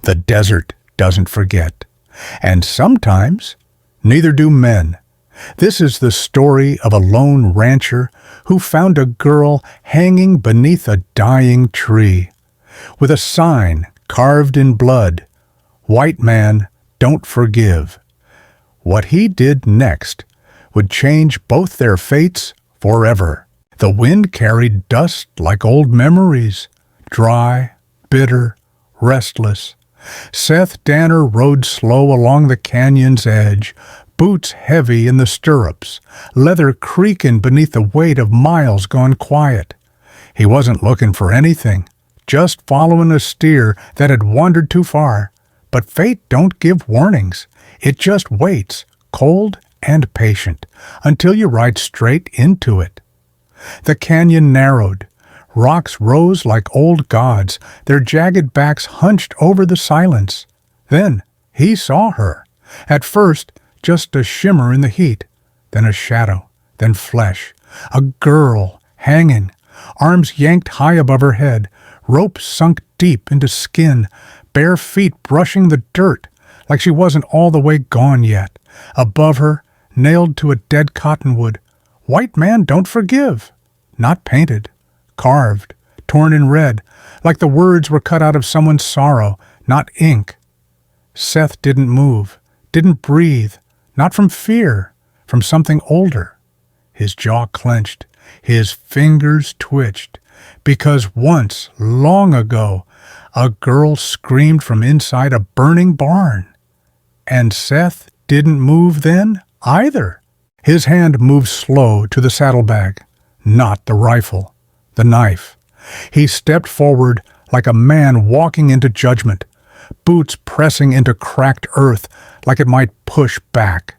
The desert doesn't forget. And sometimes, neither do men. This is the story of a lone rancher who found a girl hanging beneath a dying tree, with a sign carved in blood, "White man, don't forgive." What he did next would change both their fates forever. The wind carried dust like old memories, dry, bitter, restless. Seth Danner rode slow along the canyon's edge, boots heavy in the stirrups, leather creaking beneath the weight of miles gone quiet. He wasn't looking for anything, just following a steer that had wandered too far. But fate don't give warnings. It just waits, cold and patient, until you ride straight into it. The canyon narrowed. Rocks rose like old gods, their jagged backs hunched over the silence. Then he saw her. At first, just a shimmer in the heat, then a shadow, then flesh. A girl, hanging, arms yanked high above her head, rope sunk deep into skin, bare feet brushing the dirt, like she wasn't all the way gone yet. Above her, nailed to a dead cottonwood, "White man don't forgive." Not painted, carved, torn in red, like the words were cut out of someone's sorrow, not ink. Seth didn't move, didn't breathe, not from fear, from something older. His jaw clenched, his fingers twitched, because once, long ago, a girl screamed from inside a burning barn. And Seth didn't move then either. His hand moved slow to the saddlebag, not the rifle, the knife. He stepped forward like a man walking into judgment, boots pressing into cracked earth like it might push back.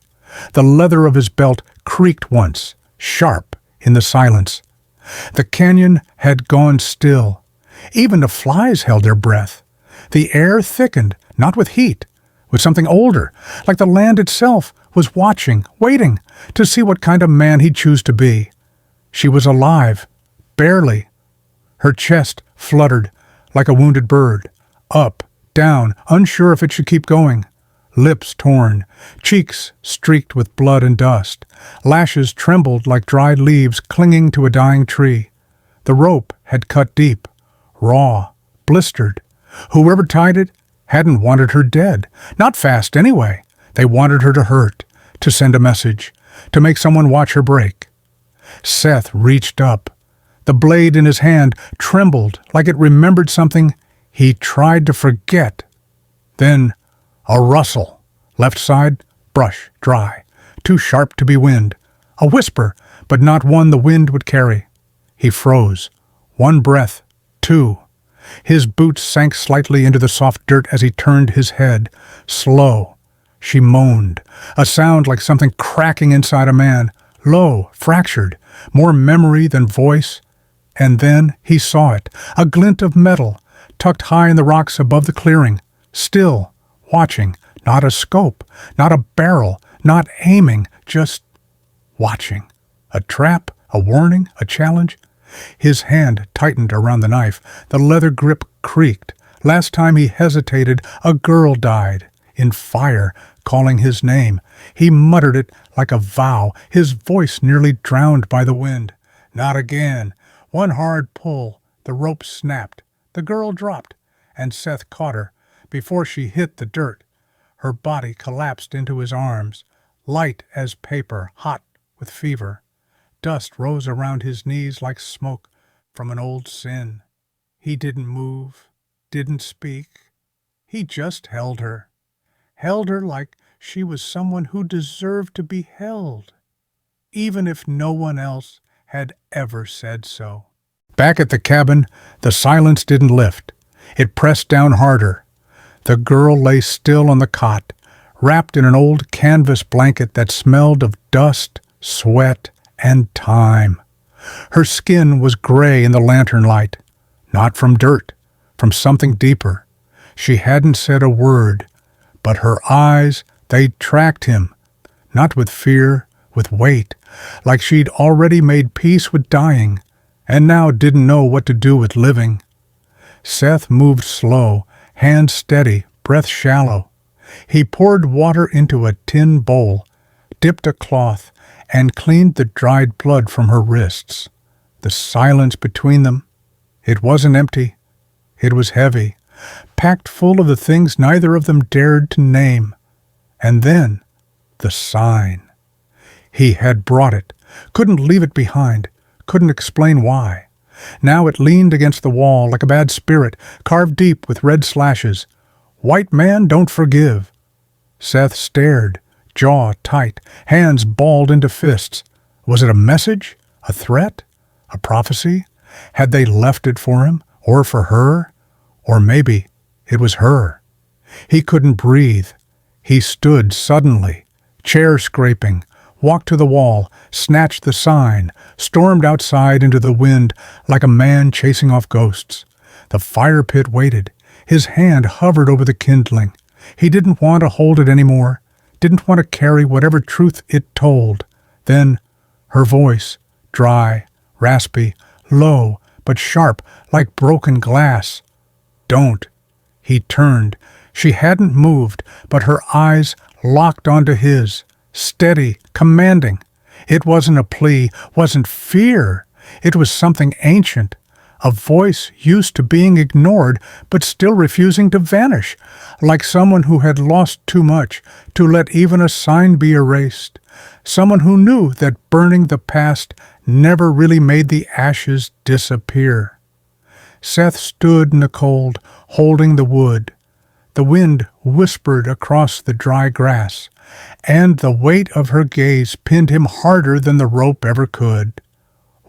The leather of his belt creaked once, sharp in the silence. The canyon had gone still. Even the flies held their breath. The air thickened, not with heat, with something older, like the land itself was watching, waiting, to see what kind of man he'd choose to be. She was alive, barely. Her chest fluttered like a wounded bird, up, down, unsure if it should keep going. Lips torn, cheeks streaked with blood and dust, lashes trembled like dried leaves clinging to a dying tree. The rope had cut deep, raw, blistered. Whoever tied it hadn't wanted her dead, not fast anyway. They wanted her to hurt, to send a message, to make someone watch her break. Seth reached up. The blade in his hand trembled like it remembered something he tried to forget. Then a rustle. Left side, brush, dry, too sharp to be wind. A whisper, but not one the wind would carry. He froze. One breath, two. His boots sank slightly into the soft dirt as he turned his head. Slow. She moaned, a sound like something cracking inside a man, low, fractured, more memory than voice. And then he saw it, a glint of metal, tucked high in the rocks above the clearing, still, watching, not a scope, not a barrel, not aiming, just watching. A trap, a warning, a challenge. His hand tightened around the knife. The leather grip creaked. Last time he hesitated, a girl died, in fire, calling his name. He muttered it like a vow, his voice nearly drowned by the wind. Not again. One hard pull. The rope snapped. The girl dropped, and Seth caught her before she hit the dirt. Her body collapsed into his arms, light as paper, hot with fever. Dust rose around his knees like smoke from an old sin. He didn't move, didn't speak. He just held her like she was someone who deserved to be held, even if no one else had ever said so. Back at the cabin, the silence didn't lift. It pressed down harder. The girl lay still on the cot, wrapped in an old canvas blanket that smelled of dust, sweat, and time. Her skin was gray in the lantern light, not from dirt, from something deeper. She hadn't said a word, but her eyes, they tracked him, not with fear, with weight, like she'd already made peace with dying, and now didn't know what to do with living. Seth moved slow, hands steady, breath shallow. He poured water into a tin bowl, dipped a cloth, and cleaned the dried blood from her wrists. The silence between them, it wasn't empty. It was heavy, packed full of the things neither of them dared to name. And then, the sign. He had brought it, couldn't leave it behind, couldn't explain why. Now it leaned against the wall like a bad spirit, carved deep with red slashes. "White man don't forgive." Seth stared, jaw tight, hands balled into fists. Was it a message? A threat? A prophecy? Had they left it for him? Or for her? Or maybe it was her. He couldn't breathe. He stood suddenly, chair scraping, walked to the wall, snatched the sign, stormed outside into the wind like a man chasing off ghosts. The fire pit waited. His hand hovered over the kindling. He didn't want to hold it anymore, didn't want to carry whatever truth it told. Then her voice, dry, raspy, low, but sharp, like broken glass. "Don't." He turned. She hadn't moved, but her eyes locked onto his, steady, commanding. It wasn't a plea, wasn't fear. It was something ancient, a voice used to being ignored, but still refusing to vanish, like someone who had lost too much to let even a sign be erased, someone who knew that burning the past never really made the ashes disappear. Seth stood in the cold, holding the wood. The wind whispered across the dry grass, and the weight of her gaze pinned him harder than the rope ever could.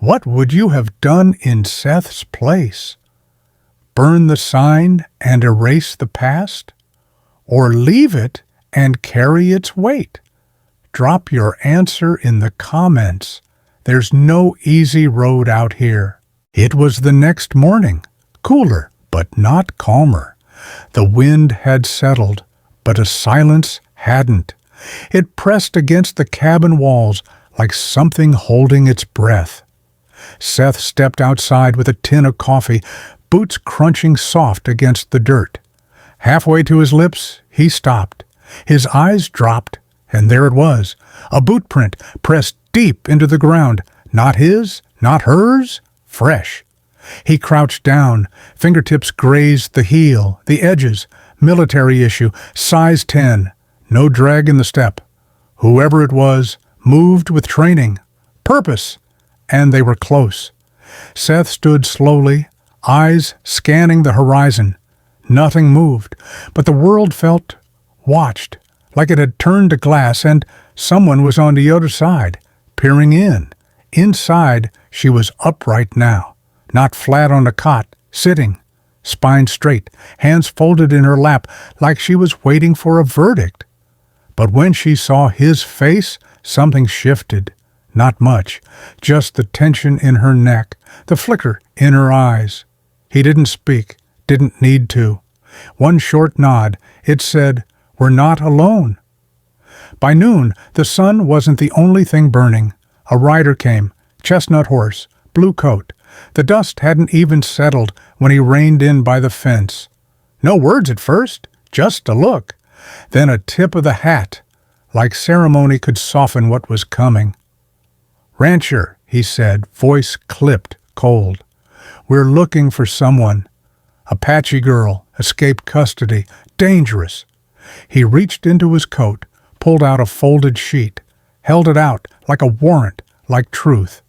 What would you have done in Seth's place? Burn the sign and erase the past? Or leave it and carry its weight? Drop your answer in the comments. There's no easy road out here. It was the next morning, cooler, but not calmer. The wind had settled, but a silence hadn't. It pressed against the cabin walls like something holding its breath. Seth stepped outside with a tin of coffee, boots crunching soft against the dirt. Halfway to his lips, he stopped. His eyes dropped, and there it was, a boot print pressed deep into the ground. Not his, not hers, fresh. He crouched down, fingertips grazed the heel, the edges, military issue, size 10, no drag in the step. Whoever it was moved with training, purpose, and they were close. Seth stood slowly, eyes scanning the horizon. Nothing moved, but the world felt watched, like it had turned to glass, and someone was on the other side, peering in. Inside, she was upright now, not flat on a cot, sitting, spine straight, hands folded in her lap, like she was waiting for a verdict. But when she saw his face, something shifted. Not much, just the tension in her neck, the flicker in her eyes. He didn't speak, didn't need to. One short nod, it said, "We're not alone." By noon, the sun wasn't the only thing burning. A rider came, chestnut horse, blue coat. The dust hadn't even settled when he reined in by the fence. No words at first, just a look. Then a tip of the hat, like ceremony could soften what was coming. "Rancher," he said, voice clipped, cold. "We're looking for someone. Apache girl, escaped custody, dangerous." He reached into his coat, pulled out a folded sheet, held it out like a warrant, like truth.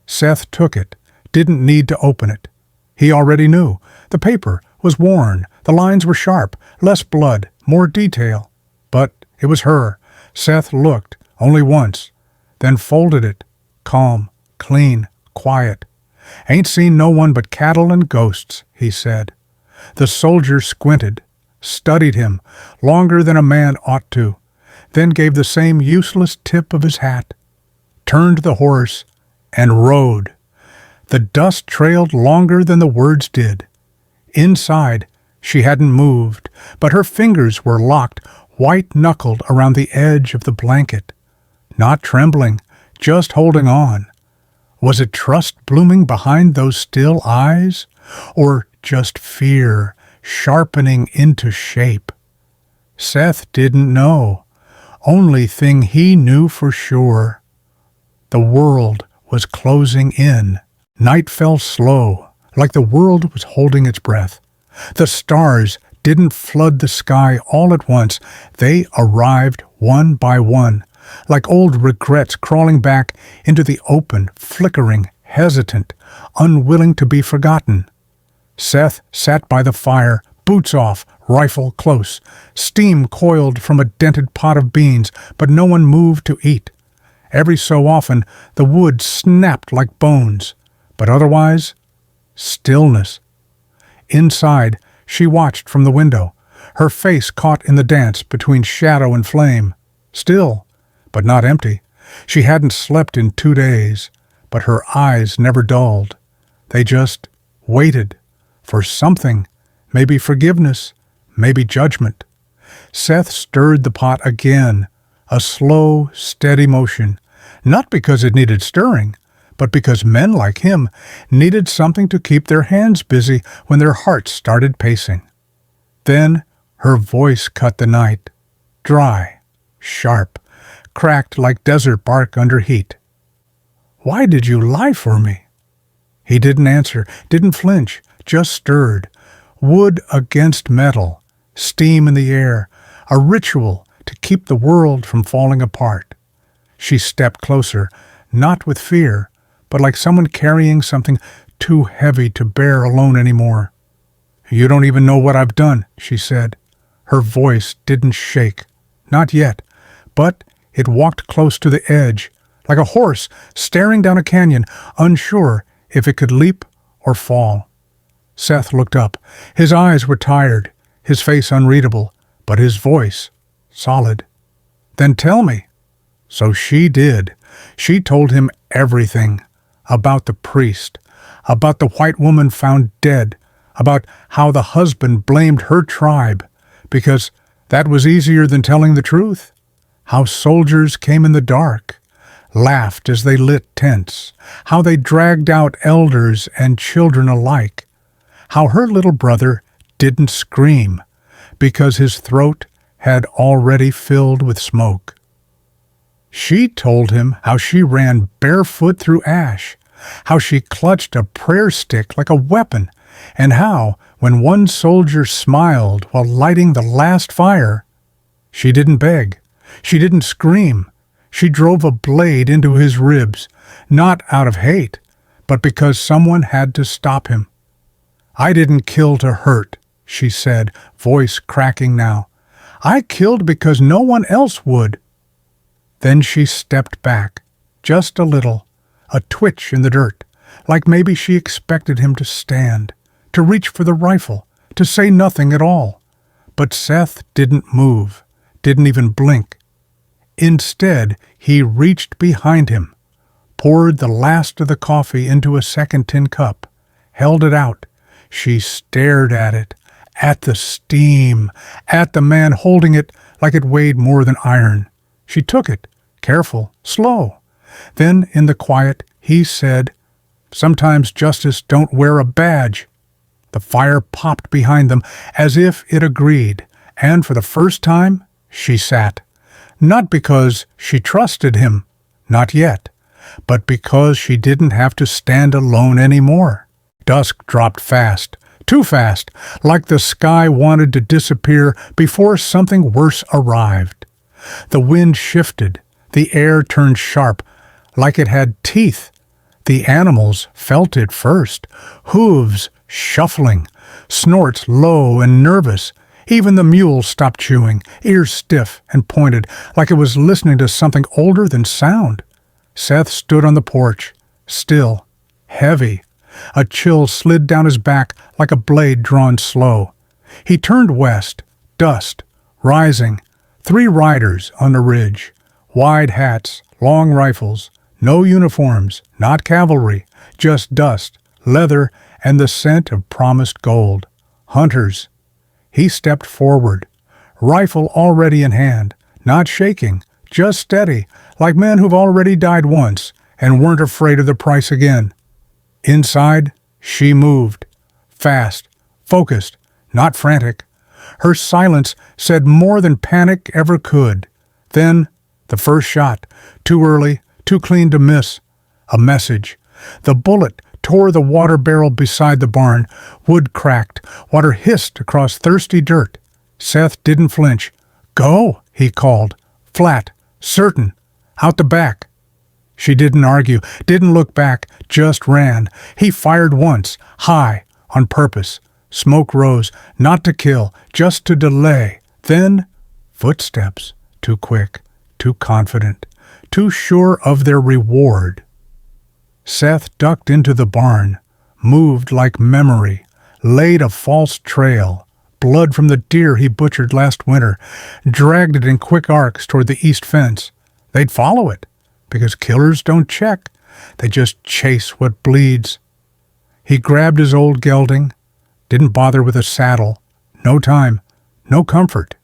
Seth took it, didn't need to open it. He already knew. The paper was worn, the lines were sharp, less blood, more detail. But it was her. Seth looked, only once, then folded it. Calm, clean, quiet. "Ain't seen no one but cattle and ghosts," he said. The soldier squinted, studied him, longer than a man ought to, then gave the same useless tip of his hat, turned the horse, and rode. The dust trailed longer than the words did. Inside, she hadn't moved, but her fingers were locked, white-knuckled around the edge of the blanket. Not trembling, just holding on. Was it trust blooming behind those still eyes? Or just fear sharpening into shape? Seth didn't know. Only thing he knew for sure. The world was closing in. Night fell slow, like the world was holding its breath. The stars didn't flood the sky all at once. They arrived one by one, like old regrets crawling back into the open, flickering, hesitant, unwilling to be forgotten. Seth sat by the fire, boots off, rifle close. Steam coiled from a dented pot of beans, but no one moved to eat. Every so often, the wood snapped like bones, but otherwise, stillness. Inside, she watched from the window, her face caught in the dance between shadow and flame. Still, but not empty. She hadn't slept in 2 days, but her eyes never dulled. They just waited for something, maybe forgiveness, maybe judgment. Seth stirred the pot again, a slow, steady motion, not because it needed stirring, but because men like him needed something to keep their hands busy when their hearts started pacing. Then her voice cut the night, dry, sharp, cracked like desert bark under heat. "Why did you lie for me?" He didn't answer, didn't flinch, just stirred. Wood against metal, steam in the air, a ritual to keep the world from falling apart. She stepped closer, not with fear, but like someone carrying something too heavy to bear alone anymore. "You don't even know what I've done," she said. Her voice didn't shake, not yet, but it walked close to the edge, like a horse staring down a canyon, unsure if it could leap or fall. Seth looked up. His eyes were tired, his face unreadable, but his voice solid. "Then tell me." So she did. She told him everything. About the priest, about the white woman found dead, about how the husband blamed her tribe, because that was easier than telling the truth. How soldiers came in the dark, laughed as they lit tents, how they dragged out elders and children alike, how her little brother didn't scream because his throat had already filled with smoke. She told him how she ran barefoot through ash, how she clutched a prayer stick like a weapon, and how, when one soldier smiled while lighting the last fire, she didn't beg, she didn't scream, she drove a blade into his ribs, not out of hate, but because someone had to stop him. "I didn't kill to hurt," she said, voice cracking now. "I killed because no one else would." Then she stepped back, just a little, a twitch in the dirt, like maybe she expected him to stand, to reach for the rifle, to say nothing at all. But Seth didn't move, didn't even blink. Instead, he reached behind him, poured the last of the coffee into a second tin cup, held it out. She stared at it, at the steam, at the man holding it like it weighed more than iron. She took it, careful, slow. Then, in the quiet, he said, "Sometimes justice don't wear a badge." The fire popped behind them as if it agreed, and for the first time, she sat. Not because she trusted him, not yet, but because she didn't have to stand alone anymore. Dusk dropped fast, too fast, like the sky wanted to disappear before something worse arrived. The wind shifted, the air turned sharp, like it had teeth. The animals felt it first, hooves shuffling, snorts low and nervous. Even the mule stopped chewing, ears stiff and pointed, like it was listening to something older than sound. Seth stood on the porch, still, heavy. A chill slid down his back like a blade drawn slow. He turned west, dust, rising. 3 riders on the ridge, wide hats, long rifles, no uniforms, not cavalry, just dust, leather, and the scent of promised gold. Hunters. He stepped forward, rifle already in hand, not shaking, just steady, like men who've already died once and weren't afraid of the price again. Inside, she moved, fast, focused, not frantic. Her silence said more than panic ever could. Then, the first shot, too early, too clean to miss. A message. The bullet tore the water barrel beside the barn. Wood cracked. Water hissed across thirsty dirt. Seth didn't flinch. "Go," he called. Flat, certain, out the back. She didn't argue, didn't look back, just ran. He fired once, high, on purpose. Smoke rose, not to kill, just to delay. Then, footsteps, too quick, too confident, too sure of their reward. Seth ducked into the barn, moved like memory, laid a false trail, blood from the deer he butchered last winter, dragged it in quick arcs toward the east fence. They'd follow it, because killers don't check. They just chase what bleeds. He grabbed his old gelding, didn't bother with a saddle. No time, no comfort.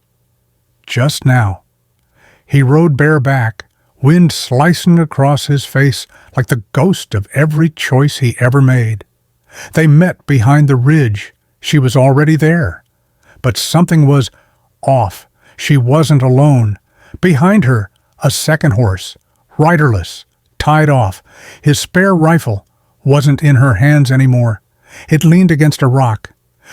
Just now. He rode bareback, wind slicing across his face like the ghost of every choice he ever made. They met behind the ridge. She was already there. But something was off. She wasn't alone. Behind her, a second horse, riderless, tied off. His spare rifle wasn't in her hands anymore. It leaned against a rock.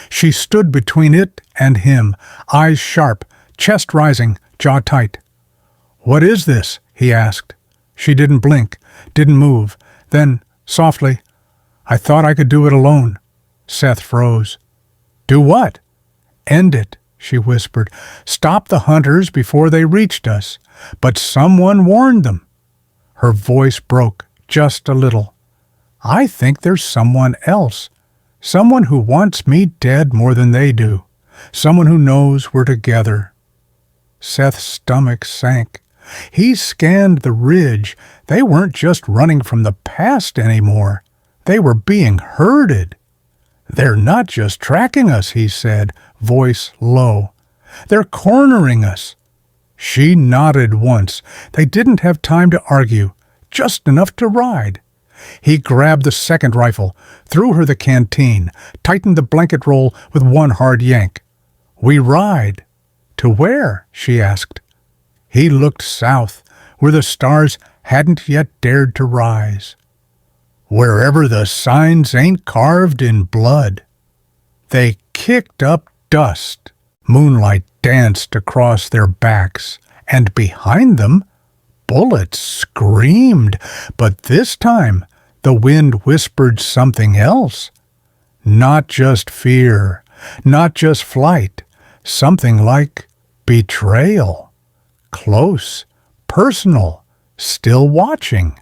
She stood between it and him, eyes sharp, chest rising, jaw tight. "What is this?" he asked. She didn't blink, didn't move. Then, softly, "I thought I could do it alone." Seth froze. "Do what?" "End it," she whispered. "Stop the hunters before they reached us. But someone warned them." Her voice broke, just a little. "I think there's someone else. Someone who wants me dead more than they do. Someone who knows we're together." Seth's stomach sank. He scanned the ridge. They weren't just running from the past anymore. They were being herded. "They're not just tracking us," he said, voice low. "They're cornering us." She nodded once. They didn't have time to argue, just enough to ride. He grabbed the second rifle, threw her the canteen, tightened the blanket roll with one hard yank. "We ride." "To where?" she asked. He looked south, where the stars hadn't yet dared to rise. "Wherever the signs ain't carved in blood." They kicked up dust. Moonlight danced across their backs, and behind them, bullets screamed. But this time, the wind whispered something else. Not just fear, not just flight, something like betrayal. Close, personal, still watching.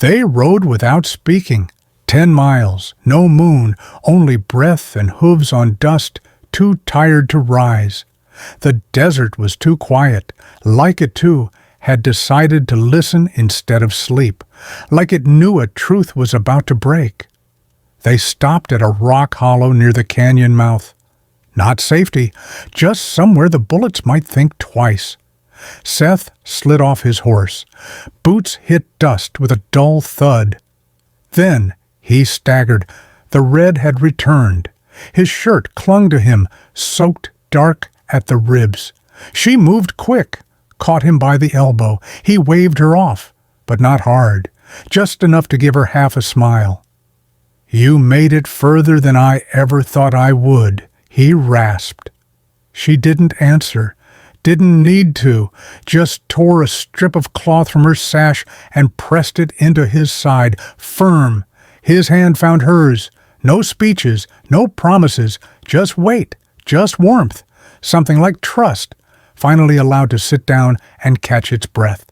They rode without speaking. 10 miles, no moon, only breath and hooves on dust, too tired to rise. The desert was too quiet, like it too had decided to listen instead of sleep, like it knew a truth was about to break. They stopped at a rock hollow near the canyon mouth. Not safety, just somewhere the bullets might think twice. Seth slid off his horse. Boots hit dust with a dull thud. Then he staggered. The red had returned. His shirt clung to him, soaked dark at the ribs. She moved quick, caught him by the elbow. He waved her off, but not hard, just enough to give her half a smile. "You made it further than I ever thought I would," he rasped. She didn't answer, didn't need to, just tore a strip of cloth from her sash and pressed it into his side, firm. His hand found hers. No speeches, no promises, just weight, just warmth, something like trust, finally allowed to sit down and catch its breath.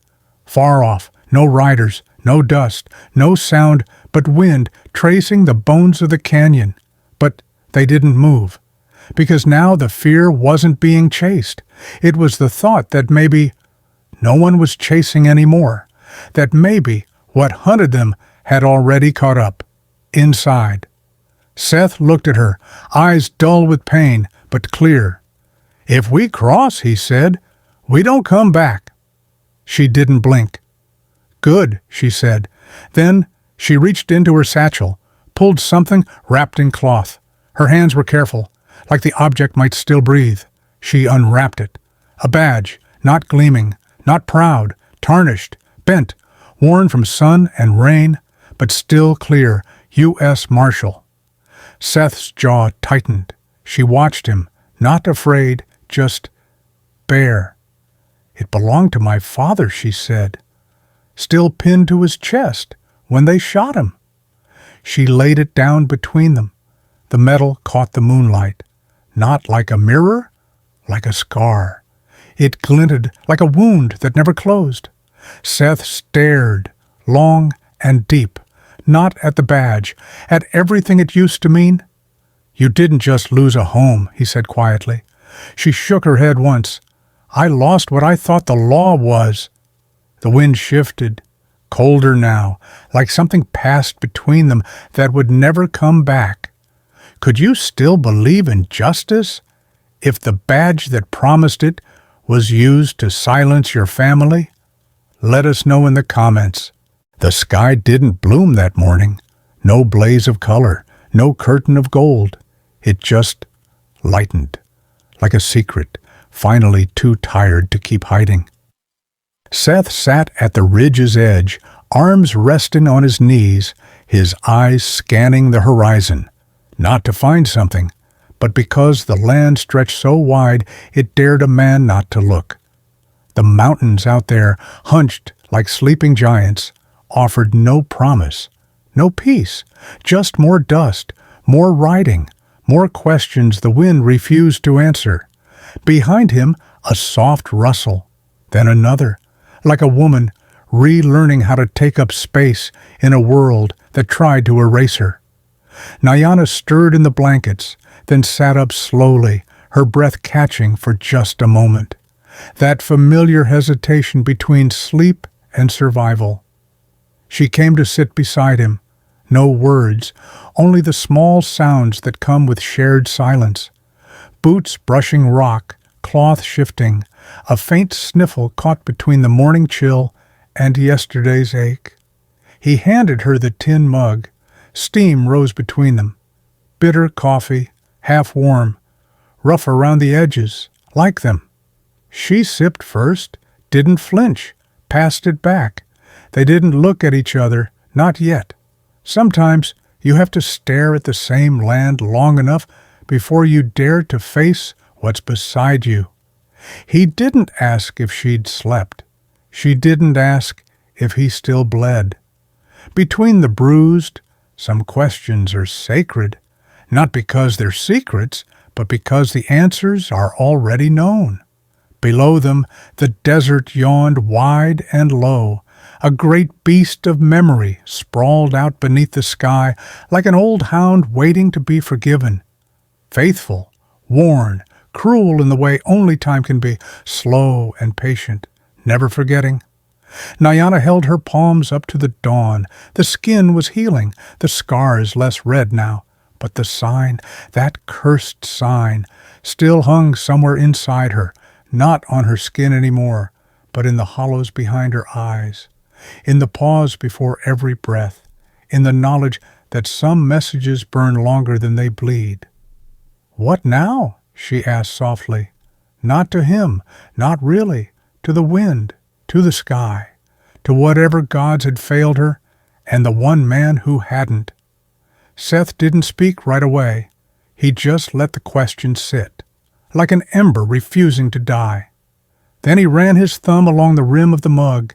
Far off, no riders, no dust, no sound, but wind tracing the bones of the canyon. But they didn't move, because now the fear wasn't being chased. It was the thought that maybe no one was chasing anymore, that maybe what hunted them had already caught up, inside. Seth looked at her, eyes dull with pain, but clear. "If we cross," he said, "we don't come back." She didn't blink. "Good," she said. Then she reached into her satchel, pulled something wrapped in cloth. Her hands were careful, like the object might still breathe. She unwrapped it. A badge, not gleaming, not proud, tarnished, bent, worn from sun and rain, but still clear, U.S. Marshal. Seth's jaw tightened. She watched him, not afraid, just bare. "It belonged to my father," she said. "Still pinned to his chest when they shot him." She laid it down between them. The metal caught the moonlight, not like a mirror, like a scar. It glinted like a wound that never closed. Seth stared, long and deep, not at the badge, at everything it used to mean. "You didn't just lose a home," he said quietly. She shook her head once. "I lost what I thought the law was." The wind shifted, colder now, like something passed between them that would never come back. Could you still believe in justice if the badge that promised it was used to silence your family? Let us know in the comments. The sky didn't bloom that morning. No blaze of color, no curtain of gold. It just lightened, like a secret, finally too tired to keep hiding. Seth sat at the ridge's edge, arms resting on his knees, his eyes scanning the horizon, not to find something, but because the land stretched so wide it dared a man not to look. The mountains out there, hunched like sleeping giants, offered no promise, no peace, just more dust, more riding, more questions the wind refused to answer. Behind him, a soft rustle, then another, like a woman relearning how to take up space in a world that tried to erase her. Nyana stirred in the blankets, then sat up slowly, her breath catching for just a moment. That familiar hesitation between sleep and survival. She came to sit beside him. No words, only the small sounds that come with shared silence. Boots brushing rock, cloth shifting, a faint sniffle caught between the morning chill and yesterday's ache. He handed her the tin mug. Steam rose between them. Bitter coffee, half warm, rough around the edges, like them. She sipped first, didn't flinch, passed it back. They didn't look at each other, not yet. Sometimes you have to stare at the same land long enough before you dare to face what's beside you. He didn't ask if she'd slept. She didn't ask if he still bled. Between the bruised, some questions are sacred, not because they're secrets, but because the answers are already known. Below them, the desert yawned wide and low. A great beast of memory sprawled out beneath the sky like an old hound waiting to be forgiven. Faithful, worn, cruel in the way only time can be, slow and patient, never forgetting. Nyana held her palms up to the dawn. The skin was healing, the scars less red now. But the sign, that cursed sign, still hung somewhere inside her, not on her skin anymore, but in the hollows behind her eyes, in the pause before every breath, in the knowledge that some messages burn longer than they bleed. "What now?" she asked softly. Not to him, not really, to the wind, to the sky, to whatever gods had failed her, and the one man who hadn't. Seth didn't speak right away. He just let the question sit, like an ember refusing to die. Then he ran his thumb along the rim of the mug,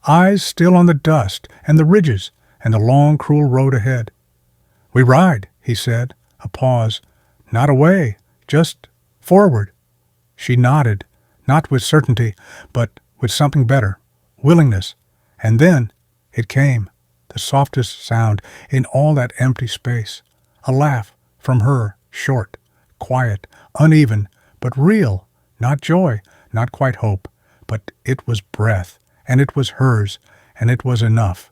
eyes still on the dust and the ridges and the long, cruel road ahead. "We ride," he said, a pause. "Not away, just forward." She nodded, not with certainty, but with something better, willingness. And then it came, the softest sound in all that empty space. A laugh from her, short, quiet, uneven, but real, not joy, not quite hope, but it was breath, and it was hers, and it was enough.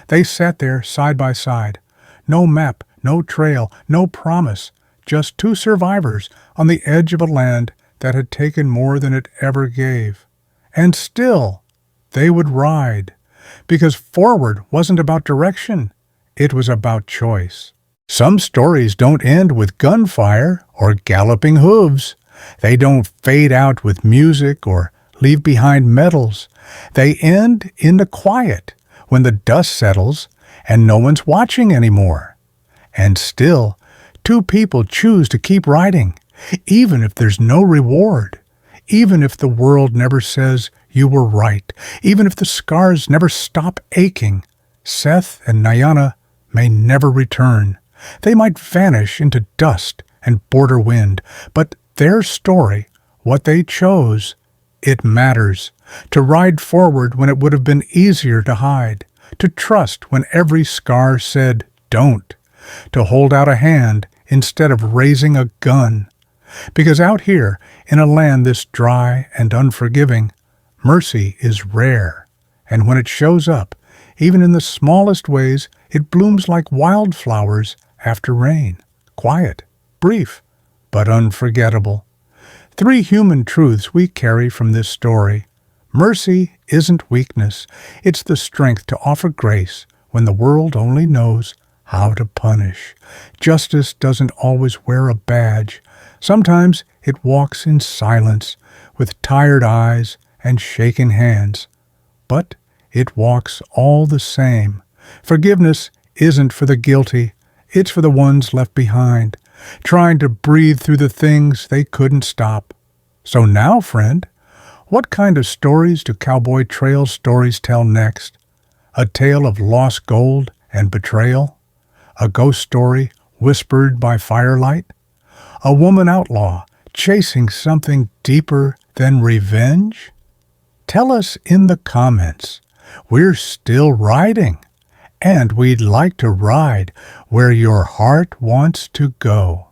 They sat there side by side. No map, no trail, no promise, just two survivors on the edge of a land that had taken more than it ever gave. And still, they would ride, because forward wasn't about direction, it was about choice. Some stories don't end with gunfire or galloping hooves. They don't fade out with music or leave behind medals. They end in the quiet when the dust settles and no one's watching anymore. And still, two people choose to keep riding, even if there's no reward, even if the world never says you were right, even if the scars never stop aching. Seth and Nayana may never return. They might vanish into dust and border wind, but their story, what they chose, it matters. To ride forward when it would have been easier to hide, to trust when every scar said don't, to hold out a hand instead of raising a gun. Because out here, in a land this dry and unforgiving, mercy is rare, and when it shows up, even in the smallest ways, it blooms like wildflowers after rain, quiet, brief, but unforgettable. 3 human truths we carry from this story. Mercy isn't weakness, it's the strength to offer grace when the world only knows how to punish. Justice doesn't always wear a badge. Sometimes it walks in silence, with tired eyes and shaken hands. But it walks all the same. Forgiveness isn't for the guilty, it's for the ones left behind, trying to breathe through the things they couldn't stop. So now, friend, what kind of stories do Cowboy Trail Stories tell next? A tale of lost gold and betrayal? A ghost story whispered by firelight? A woman outlaw chasing something deeper than revenge? Tell us in the comments. We're still riding, and we'd like to ride where your heart wants to go.